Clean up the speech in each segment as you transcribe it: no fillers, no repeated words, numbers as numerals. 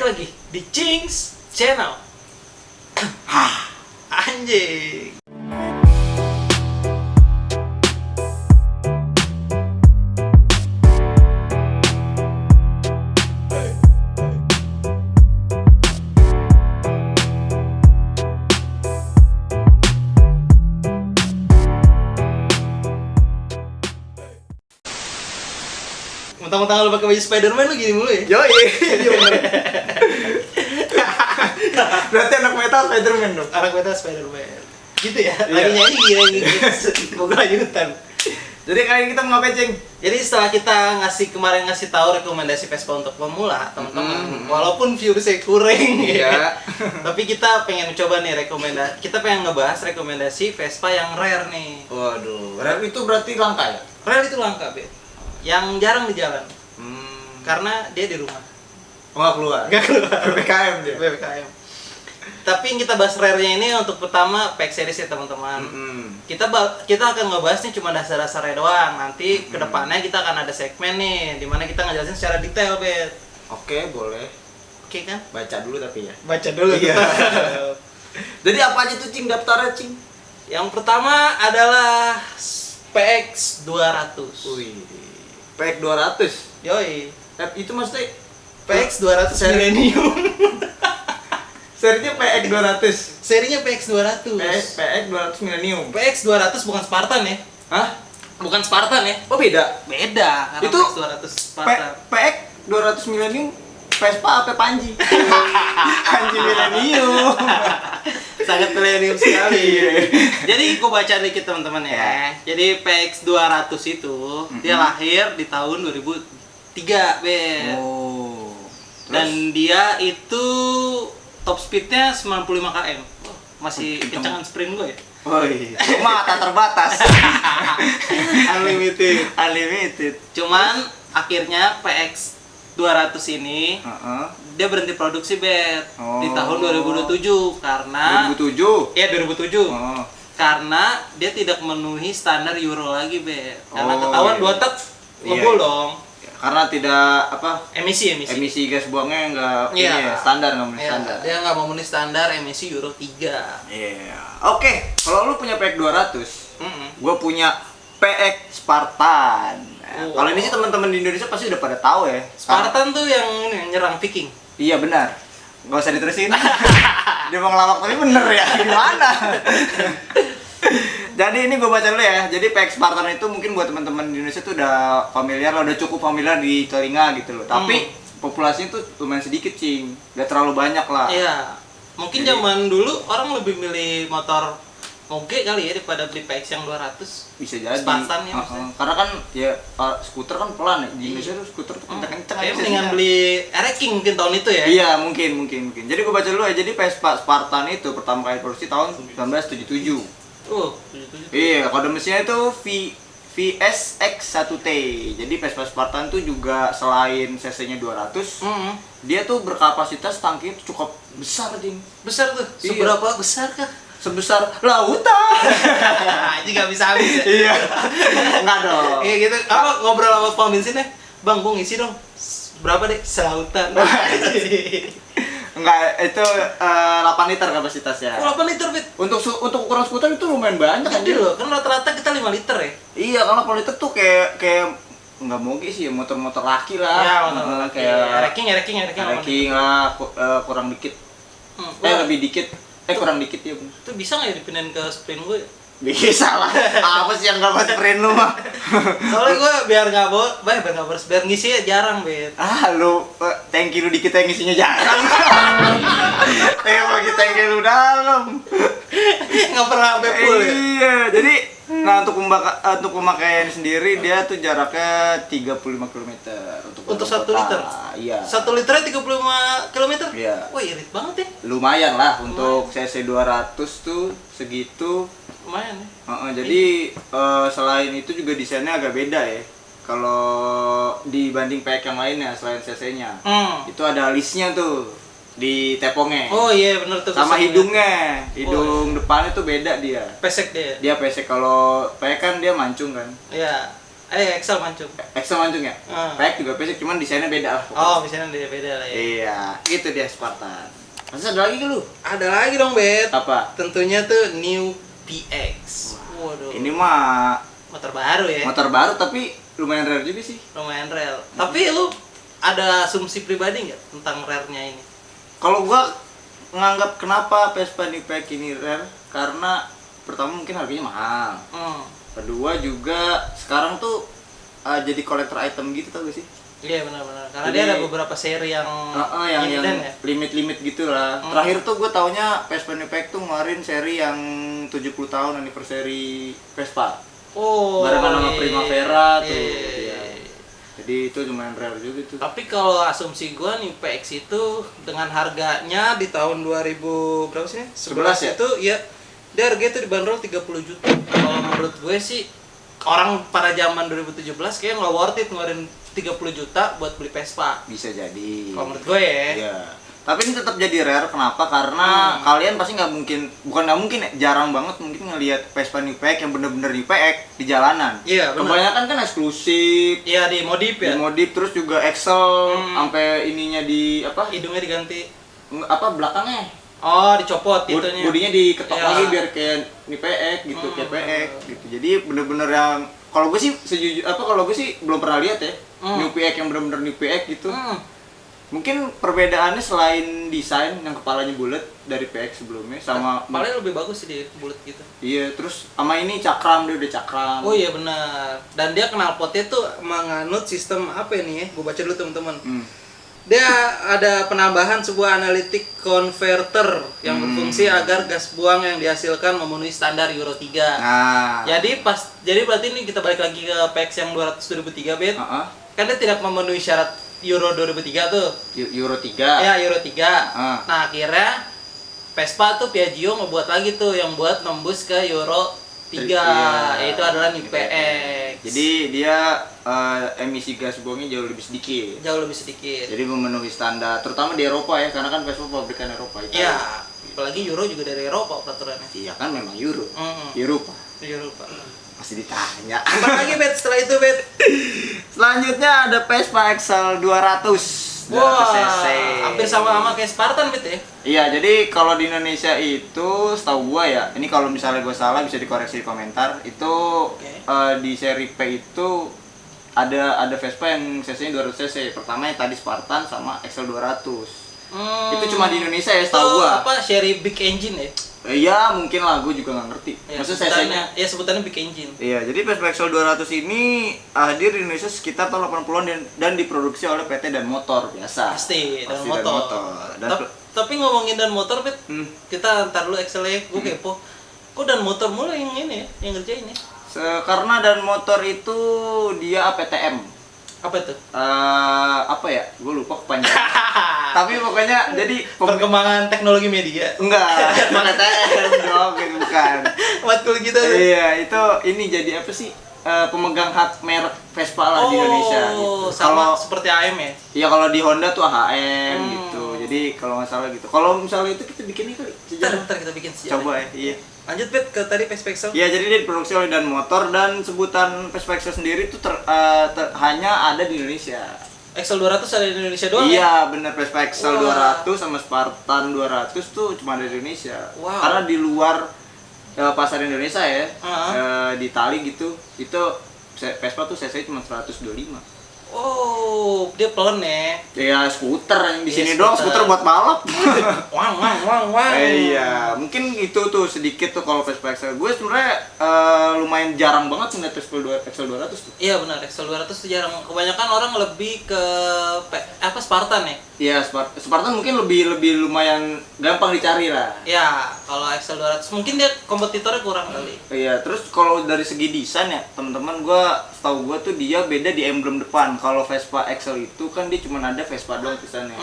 lagi di Cings Channel. Anjing. Mentang-mentang lu pakai baju Spider-Man lu gini mulu ya? Yoi, iya bener. Berarti anak metal Spider-Man dong. Anak beta Spider-Man. Gitu ya? Iya. Lagi nyanyi gini Gue lanjutan. Jadi kali ini kita mau ngapain, Ceng? Jadi setelah kita kemarin ngasih tahu rekomendasi Vespa untuk pemula, teman-teman. Walaupun viewersnya kurang Iya. tapi kita pengen coba nih kita pengen ngebahas rekomendasi Vespa yang rare nih. Waduh, rare itu berarti langka ya? Rare itu langka, Bet. Yang jarang di jalan. Karena dia di rumah. Oh, nggak keluar? Nggak keluar. PPKM dia? PPKM. Tapi yang kita bahas rare-nya ini untuk pertama PX series ya teman-teman. Kita akan ngebahas nih cuma dasar-dasarnya doang. Nanti kedepannya kita akan ada segmen nih dimana kita ngejelasin secara detail, Bet. Oke, boleh. Oke kan? Baca dulu tapi ya. Baca dulu. Iya. Jadi apa aja tuh, Cing, daftarnya, Cing? Yang pertama adalah PX 200. Wih, PX 200. Yoi. Itu maksudnya PX 200 Millennium. serinya PX 200. Serinya PX 200. PX 200 Millennium. PX 200 bukan Spartan ya? Hah? Bukan Spartan ya? Oh, beda. Beda. Karena Itu PX 200 Spartan. PX 200 Millennium Vespa apa Panji? Panji Millennium. Sangat milenium sekali. Jadi gue baca dikit teman-teman ya. Jadi PX 200 itu dia lahir di tahun 2003, Bet. Oh. Dan dia itu top speednya 95 km. Masih kencangan sprint gue ya. Woi, cuma tak terbatas. Unlimited. Cuman akhirnya PX 200 ini dia berhenti produksi, Bet. Di tahun 2027 karena 2007. Iya, 2007. Oh. Karena dia tidak memenuhi standar Euro lagi, Bet. Karena Oh, ketahuan iya. 2 tak Iya. ngebul dong. Karena tidak Emisi. gas buangnya enggak Iya. standar, enggak memenuhi Iya, standar. dia nggak memenuhi standar emisi Euro 3. Iya. Oke, kalau lu punya PX 200, Mm-mm. gue punya PX Spartan. Oh. Kalau ini sih teman-teman di Indonesia pasti udah pada tahu ya. Spartan tuh yang nyerang Viking. Iya benar. Gak usah diterusin. Dia mau ngelawak tapi bener ya. Gimana? Jadi ini gue baca dulu ya. Jadi PX Spartan itu mungkin buat teman-teman di Indonesia tuh udah familiar, udah cukup familiar di telinga gitu loh. Tapi populasinya tuh lumayan sedikit, Cing. Gak terlalu banyak lah. Iya. Mungkin Jadi- zaman dulu orang lebih milih motor moge kali ya daripada beli PX yang 200. Bisa jadi. Spartan ya maksudnya. Karena kan ya skuter kan pelan ya. Di Indonesia tuh skuter tuh kenceng-kenceng Kayak aja mendingan sih. beli King mungkin tahun itu ya. Iya, mungkin. Jadi gue baca dulu ya. Jadi Vespa Spartan itu pertama kali produksi tahun 1977. Oh, 77. Iya, kode mesinnya itu VSX1T. Jadi Vespa Spartan tuh juga selain cc-nya 200, dia tuh berkapasitas tangki itu cukup besar, Ding. Besar tuh. Iya. Seberapa besar kah? Sebesar lautan. Ini nggak bisa habis ya. Iya. Enggak dong. Iya gitu. Apa ngobrol sama pom bensin ya? Bang, gua ngisi dong. Berapa deh? Selautan. Enggak, itu 8 liter kapasitasnya. 8 liter, Bet. Untuk ukuran skuter itu lumayan banyak kan. Gede loh. Kan rata-rata kita 5 liter ya. Iya, kalau 8 liter tuh kayak nggak moge sih ya, motor-motor laki lah. Ya, motor laki. Kayak Ranking lah, kurang dikit. Lebih dikit. Kurang dikit ya. Itu bisa nggak ya dipindahin ke sprint gue? Bisa lah. Apa sih yang nggak buat sprint lu mah? Soalnya gue biar nggak boros, biar ngisi jarang, Bet. Lu tangki lu dikit yang isinya jarang. Bagi tangki lu dalam. Nggak pernah sampai full ya. Iya, jadi untuk pemakaian sendiri dia tuh jaraknya 35 km Untuk 1 kota. liter? Iya. 1 liternya 35 km? Iya. Wah, irit banget ya. Lumayan lah untuk cc 200 tuh segitu. Lumayan ya. Jadi selain itu juga desainnya agak beda ya. Kalau dibanding PX yang lainnya selain cc-nya. Itu ada listnya tuh di tepongnya. Oh iya, bener tuh. Sama kesannya. hidungnya. Hidung depannya tuh beda dia. Pesek dia. Dia pesek, kalau PX kan dia mancung kan. Iya. Excel mancung. Excel mancung ya? PX juga basic, cuman desainnya beda lah. Oh, desainnya beda lah ya. Iya, itu dia Spartan. Masa ada lagi ke lu? Ada lagi dong, Bet. Apa? Tentunya tuh New PX. Waduh. Ini mah motor baru ya. Motor baru tapi lumayan rare juga sih. Lumayan rare. Tapi lu ada asumsi pribadi nggak tentang rare-nya ini? Kalau gua nganggap kenapa Vespa New PX ini rare, karena pertama mungkin harganya mahal. Kedua juga sekarang tuh jadi kolektor item gitu, tau gak sih? Iya benar-benar. Karena dia ada beberapa seri yang yang ya? limit gitu lah. Terakhir tuh gue taunya Vespa New PX tuh ngeluarin seri yang 70 tahun anniversary Vespa. Oh. Barengan sama Primavera tuh. Iya. Jadi itu lumayan rare juga tuh. Tapi kalau asumsi gue nih PX itu dengan harganya di tahun 2000 berapa sih? 11 ya? Itu ya dia harganya itu dibanderol 30 juta. Kalau menurut gue sih orang pada zaman 2017 kayaknya nggak worth it ngeluarin 30 juta buat beli Vespa. Bisa jadi. Kalau menurut gue ya. Iya. Tapi ini tetap jadi rare, kenapa? Karena kalian pasti nggak mungkin, bukan nggak mungkin ya, jarang banget mungkin ngelihat Vespa New PX yang bener-bener New PX di jalanan. Iya, benar. Kebanyakan kan eksklusif. Iya, di modif ya. Di modif, terus juga Excel sampai ininya di apa? Hidungnya diganti. Apa belakangnya? Oh, dicopot itunya. Bodinya diketok Iya. lagi biar kayak New PX gitu, kayak PX gitu. Jadi bener-bener yang kalau gue sih kalau gue sih belum pernah lihat ya New PX yang bener-bener New PX gitu. Mungkin perbedaannya selain desain yang kepalanya bulat dari PX sebelumnya sama paling lebih bagus sih dia bulat gitu. Iya, terus sama ini cakram, dia udah cakram. Oh iya benar. Dan dia knalpotnya tuh menganut sistem apa ini ya? Gue baca dulu teman-teman. Dia ada penambahan sebuah analitik converter yang berfungsi agar gas buang yang dihasilkan memenuhi standar Euro 3. Nah. Jadi berarti ini kita balik lagi ke PX yang 200 2003 bet. Kan dia tidak memenuhi syarat Euro 2003 tuh. Euro 3. Ya, Euro 3. Nah, akhirnya Vespa tuh Piaggio ngebuat lagi tuh yang buat nembus ke Euro 3, yaitu adalah New PX. Jadi dia emisi gas buangnya jauh lebih sedikit. Jauh lebih sedikit. Jadi memenuhi standar, terutama di Eropa ya, karena kan Vespa pabrikan Eropa itu. Iya, apalagi Euro juga dari Eropa peraturannya. Iya kan memang Euro. Eropa. Masih ditanya. Apa lagi bet setelah itu bet? Selanjutnya ada Vespa XL 200. Wah, hampir sama kayak Spartan bet ya? Iya, jadi kalau di Indonesia itu setahu gua ya, ini kalau misalnya gua salah bisa dikoreksi di komentar. Itu di seri P itu ada Vespa yang cc-nya 200 cc. Pertama yang tadi Spartan sama XL 200. Itu cuma di Indonesia ya setahu gua. Apa seri big engine ya? Iya, mungkin lah, gue juga nggak ngerti. Ya, maksudnya cc-nya. Ya sebutannya big engine. Iya, jadi Vespa XL 200 ini hadir di Indonesia sekitar tahun 80-an dan diproduksi oleh PT Dan Motor biasa. Pasti Dan Motor. Dan tapi ngomongin Dan Motor, Bet, kita ntar dulu XL ya, gue kepo. Kok Dan Motor mulu yang ini ya, yang ngerjain ya? Karena Dan Motor itu dia APTM. Apa itu? Apa ya? Gue lupa kepanjangan. Tapi pokoknya jadi perkembangan teknologi media. Enggak, APTM dong, itu bukan. Matkul kita. Iya, itu ini jadi apa sih? Pemegang hak merek Vespa lah di Indonesia gitu. Sama seperti AM ya? Iya, kalau di Honda tuh AHM gitu. Jadi kalau nggak salah gitu. Kalau misalnya itu kita bikin kali sejarah. Ntar kita bikin sejarah. Coba ya. Iya. Lanjut Bet ke tadi Vespa XL. Iya, jadi dia diproduksi oleh Dan Motor dan sebutan Vespa XL sendiri itu hanya ada di Indonesia. XL 200 ada di Indonesia doang. Iya, bener, Vespa XL 200 sama Spartan 200 tuh cuma ada di Indonesia. Wow. Karena di luar pasar Indonesia ya, di Itali gitu, itu Vespa tuh cc cuma 125. Oh, dia pelan ya. Ya skuter yang di sini doang, skuter buat balap. Wang. Iya, mungkin itu tuh sedikit tuh kalau Vespa XL. Gue sebenarnya lumayan jarang banget ngeliat Vespa XL 200 tuh. Iya benar, XL 200 tuh jarang. Kebanyakan orang lebih ke Spartan ya. Iya, Spartan mungkin lebih lumayan gampang dicari lah. Ya, kalau XL 200 mungkin dia kompetitornya kurang kali. Iya, terus kalau dari segi desain ya, teman-teman, setahu gue tuh dia beda di emblem depan. Kalau Vespa XL itu kan dia cuma ada Vespa doang tulisannya.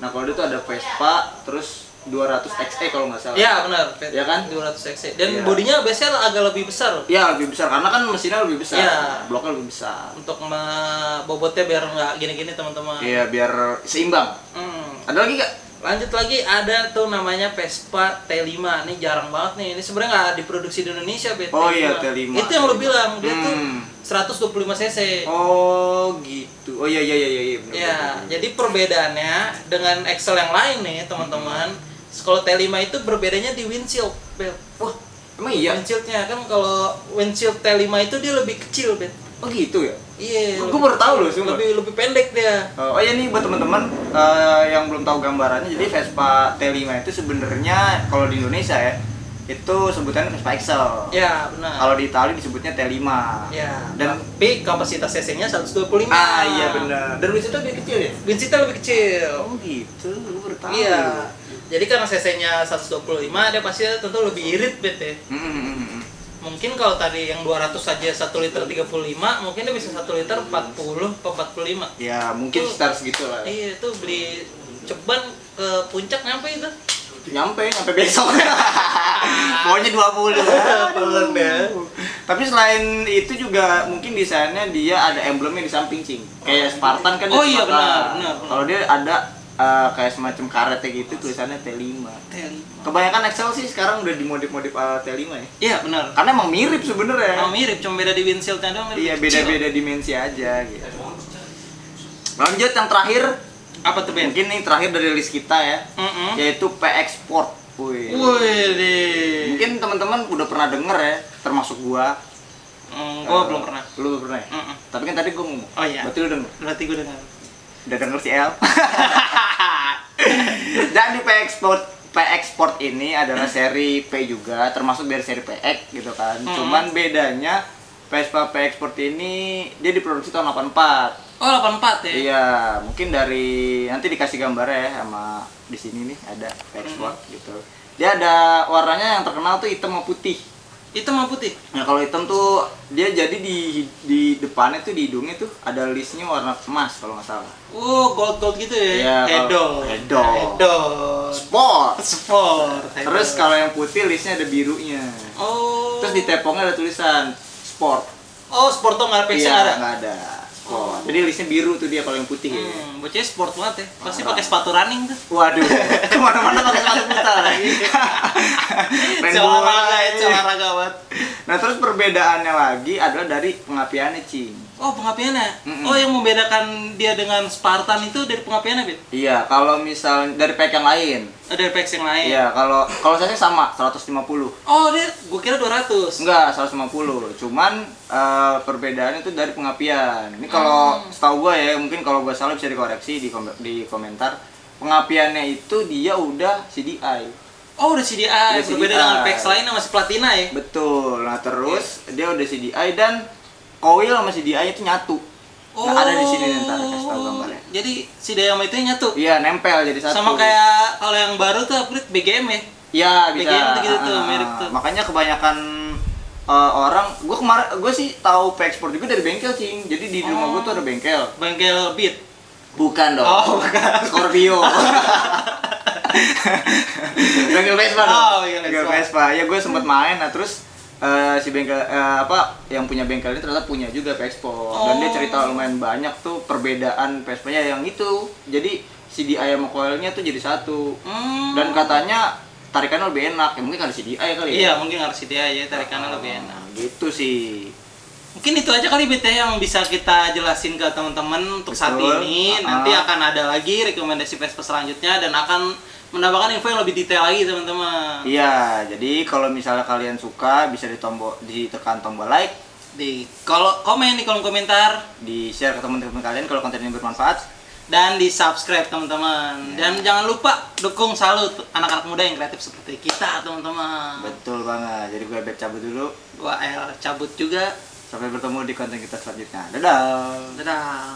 Nah, kalau dia tuh ada Vespa terus 200 XE kalau nggak salah. Iya, benar. Iya kan? 200 XE. Dan bodinya biasanya agak lebih besar. Iya, lebih besar karena kan mesinnya lebih besar. Iya. Bloknya lebih besar. Untuk bobotnya biar nggak gini-gini, teman-teman. Iya, biar seimbang. Ada lagi nggak? Lanjut lagi ada tuh namanya Vespa T5. Ini jarang banget nih. Ini sebenarnya nggak diproduksi di Indonesia, Bet. Oh iya, T5. Itu yang lo bilang, dia tuh 125 cc. Oh gitu. Oh iya iya iya iya. Bener, Ya, jadi perbedaannya dengan Excel yang lain nih, teman-teman. Kalau T5 itu berbedanya di windshield, Bet. Wah, emang iya? Windshieldnya kan kalau windshield T5 itu dia lebih kecil, Bet. Oh gitu ya? Iya. Gue baru tahu loh, sumpah. Lebih pendek dia. Oh iya nih buat teman-teman yang belum tahu gambarannya, jadi Vespa T5 itu sebenarnya kalau di Indonesia ya itu sebutannya Vespa Excel. Ya, benar. Kalau di Italia disebutnya T5. Ya. Dan Tapi kapasitas cc-nya 125. ah iya benar. Dan windshield lebih kecil ya? Windshieldnya lebih kecil. Oh gitu, gue baru tahu. Iya. Jadi karena cc-nya 125, dia pasti tentu lebih irit, Bet ya. Mungkin kalau tadi yang 200 saja 1 liter 35, mungkin dia bisa 1 liter 40 atau 45. Ya mungkin sekitar segitu lah. Iya, itu beli ceban ke puncak nyampe itu. Nyampe besok. Pokoknya 20. Pelan ya. Tapi selain itu juga mungkin desainnya dia ada emblemnya di samping, Cing. Kayak Spartan kan. Oh dia iya, Spartan. benar. Kalau dia ada kayak semacam karetnya gitu, tulisannya T5. Kebanyakan Excel sih sekarang udah dimodif-modif T5 ya. Iya, benar. Karena emang mirip sebenarnya. Emang mirip, cuma beda di windshieldnya doang. Iya, lebih kecil. beda-beda dimensi aja gitu. Lanjut yang terakhir, Apa tuh, Ben? mungkin nih terakhir dari list kita ya, yaitu PX Sport. Wih. Wih. Mungkin teman-teman udah pernah denger ya, termasuk gua. Gua belum pernah. Lu belum pernah ya? Tapi kan tadi gua ngomong. Oh iya. Berarti lu denger. Berarti gua dengar. Udah denger si El. Jadi PX Sport ini adalah seri P juga, termasuk dari seri PX gitu kan. Cuman bedanya Vespa PX Sport ini dia diproduksi tahun 84. Oh, 84 ya? Iya, mungkin dari nanti dikasih gambar ya sama di sini nih ada PX Sport gitu. Dia ada warnanya yang terkenal tuh hitam sama putih. Hitam sama putih? Nah kalau hitam tuh dia jadi di depannya tuh di hidungnya tuh ada listnya warna emas kalau nggak salah. Oh, gold gitu ya? Iya, Hedon. Sport. Sport. Terus kalau yang putih listnya ada birunya. Oh. Terus di tepongnya ada tulisan sport. Oh, sport tuh nggak ada Iya, ada? nggak ada. Sport. Jadi listnya biru tuh dia kalau yang putih ya. Bocahnya sport banget ya. Pasti pakai sepatu running tuh. Waduh, kemana-mana pakai sepatu futsal lagi. Main bola, olahraga banget. Nah terus perbedaannya lagi adalah dari pengapiannya, Cing. Oh, pengapiannya? Oh, yang membedakan dia dengan Spartan itu dari pengapiannya, Bet? Iya, kalau misal dari pack yang lain. Ada packs yang lain? Iya, kalau saya sama 150. Oh, gua kira 200. Enggak, 150. Cuman perbedaannya itu dari pengapian. Ini kalau setahu gua ya, mungkin kalau gua salah bisa dikoreksi di komentar. Pengapiannya itu dia udah CDI. Oh, udah CDI. Berbeda dengan packs lain yang masih platina ya? Betul. Nah, terus dia udah CDI dan coil sama CDI itu nyatu. Nah, ada di sini ntar kasih tahu gambarnya. Jadi CDI sama itu nyatu? Iya, nempel jadi satu. Sama kayak kalau yang baru tuh upgrade BGM ya? Iya, bisa. BGM tuh gitu tuh, mirip tuh. Makanya kebanyakan orang, gue sih tahu PX Sport juga dari bengkel, Cing. Jadi di rumah gue tuh ada bengkel. Bengkel Beat? Bukan dong. Oh, bukan. Scorpio. Bengkel Vespa dong. Oh, bengkel Vespa. Ya gue sempat main, nah terus si bengkel yang punya bengkel ini ternyata punya juga PX Sport. Dan dia cerita lumayan banyak tuh perbedaan Vespa-nya yang itu. Jadi CDI sama coilnya tuh jadi satu. Dan katanya tarikannya lebih enak. Ya mungkin karena CDI kali ya. Iya, mungkin harus CDI ya, tarikannya lebih enak. Gitu sih. Mungkin itu aja kali Bet ya yang bisa kita jelasin ke teman-teman untuk saat ini. Nanti akan ada lagi rekomendasi Vespa selanjutnya dan akan mendapatkan info yang lebih detail lagi teman-teman. Iya, jadi kalau misalnya kalian suka bisa ditekan tombol like, kalau komen di kolom komentar, di share ke teman-teman kalian kalau konten ini bermanfaat, dan di subscribe teman-teman. Dan jangan lupa dukung selalu anak-anak muda yang kreatif seperti kita teman-teman. Betul banget. Jadi gue Bet cabut dulu. Gua El cabut juga. Sampai bertemu di konten kita selanjutnya. Dadah. Dadah.